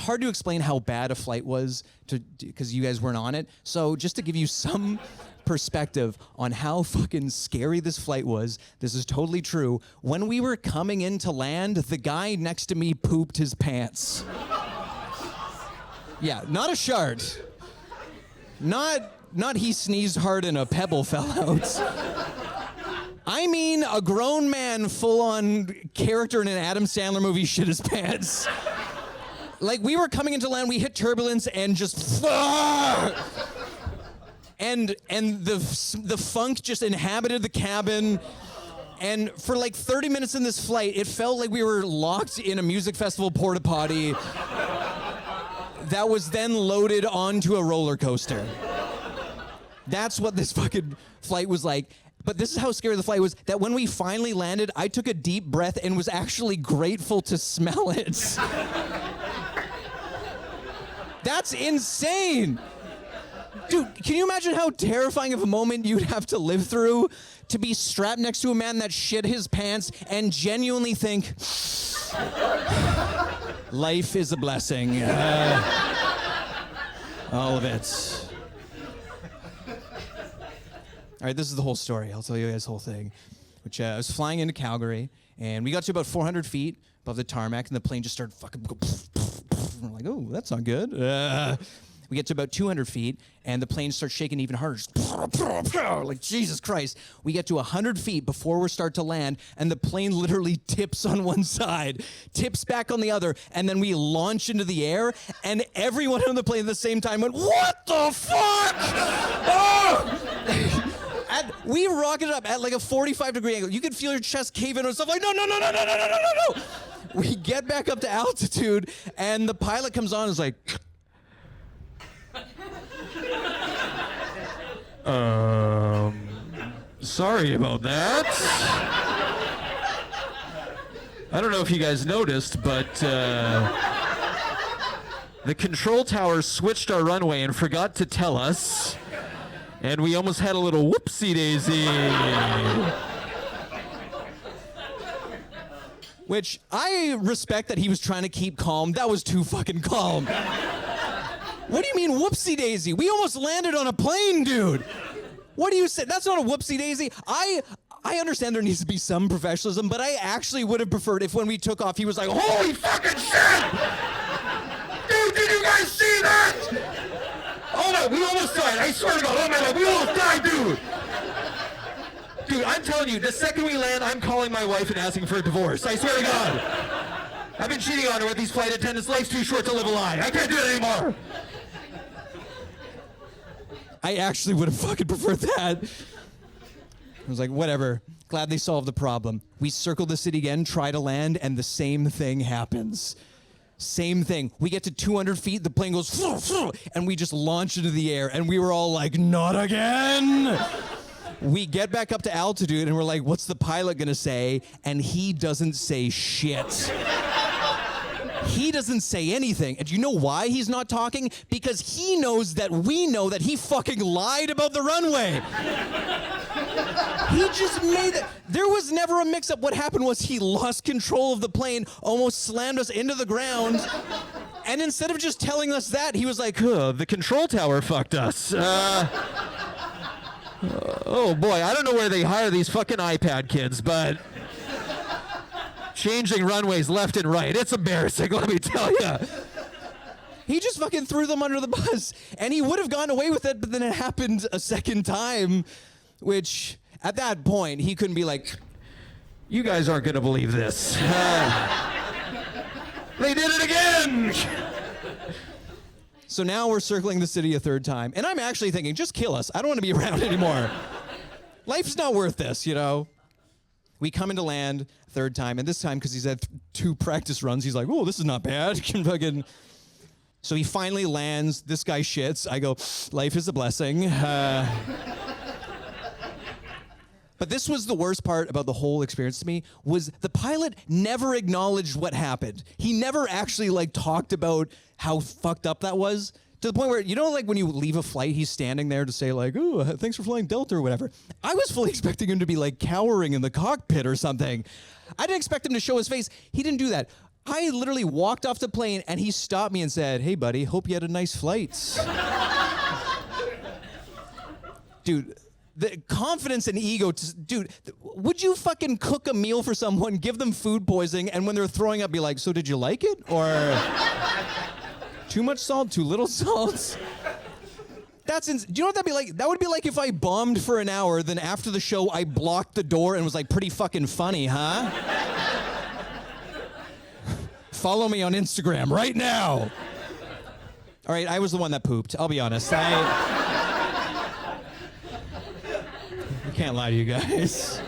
hard to explain how bad a flight was because you guys weren't on it. So just to give you some perspective on how fucking scary this flight was, this is totally true. When we were coming in to land, the guy next to me pooped his pants. Yeah, not a shart. Not he sneezed hard and a pebble fell out. I mean a grown man full-on character in an Adam Sandler movie shit his pants. Like, we were coming into land, we hit turbulence and just... And the funk just inhabited the cabin. And for like 30 minutes in this flight, it felt like we were locked in a music festival porta potty that was then loaded onto a roller coaster. That's what this fucking flight was like. But this is how scary the flight was, that when we finally landed, I took a deep breath and was actually grateful to smell it. That's insane. Dude, can you imagine how terrifying of a moment you'd have to live through to be strapped next to a man that shit his pants and genuinely think, life is a blessing. All of it. All right, this is the whole story. I'll tell you guys the whole thing. Which I was flying into Calgary, and we got to about 400 feet above the tarmac, and the plane just started fucking go. We're like, oh, that's not good. We get to about 200 feet, and the plane starts shaking even harder. Just like, Jesus Christ. We get to 100 feet before we start to land, and the plane literally tips on one side, tips back on the other, and then we launch into the air, and everyone on the plane at the same time went, what the fuck? Oh! We rocketed up at like a 45-degree angle. You could feel your chest cave in and stuff like, no. We get back up to altitude, and the pilot comes on and is like, sorry about that. I don't know if you guys noticed, but the control tower switched our runway and forgot to tell us. And we almost had a little whoopsie-daisy. Which, I respect that he was trying to keep calm. That was too fucking calm. What do you mean whoopsie-daisy? We almost landed on a plane, dude. What do you say? That's not a whoopsie-daisy. I understand there needs to be some professionalism, but I actually would have preferred if when we took off, he was like, holy fucking shit! Dude, did you guys see that? Oh my, we almost died. I swear to God, oh my God, we almost died, dude. Dude, I'm telling you, the second we land, I'm calling my wife and asking for a divorce. I swear to God. I've been cheating on her with these flight attendants. Life's too short to live a lie. I can't do it anymore. I actually would have fucking preferred that. I was like, whatever. Glad they solved the problem. We circle the city again, try to land, and the same thing happens. Same thing. We get to 200 feet, the plane goes, and we just launch into the air, and we were all like, not again! We get back up to altitude, and we're like, what's the pilot gonna say? And he doesn't say shit. He doesn't say anything. And do you know why he's not talking? Because he knows that we know that he fucking lied about the runway. He just made it. There was never a mix-up. What happened was he lost control of the plane, almost slammed us into the ground. And instead of just telling us that, he was like, the control tower fucked us. Oh boy, I don't know where they hire these fucking iPad kids, but changing runways left and right, it's embarrassing, let me tell you. He just fucking threw them under the bus, and he would have gone away with it, but then it happened a second time, which at that point, he couldn't be like, you guys aren't gonna believe this. They did it again! So now we're circling the city a third time, and I'm actually thinking, just kill us. I don't want to be around anymore. Life's not worth this, you know? We come into land third time, and this time, because he's had 2 practice runs, he's like, oh, this is not bad. So he finally lands. This guy shits. I go, life is a blessing. But this was the worst part about the whole experience to me, was the pilot never acknowledged what happened. He never actually talked about how fucked up that was, to the point where, you know, when you leave a flight, he's standing there to say oh, thanks for flying Delta or whatever. I was fully expecting him to be cowering in the cockpit or something. I didn't expect him to show his face. He didn't do that. I literally walked off the plane and he stopped me and said, "Hey buddy, hope you had a nice flight." Dude, the confidence and ego, dude, would you fucking cook a meal for someone, give them food poisoning, and when they're throwing up, be like, "So did you like it?" Or too much salt, too little salt? Do you know what that'd be like? That would be like if I bombed for an hour, then after the show, I blocked the door and was like, "Pretty fucking funny, huh?" Follow me on Instagram right now. All right, I was the one that pooped. I'll be honest. I can't lie to you guys.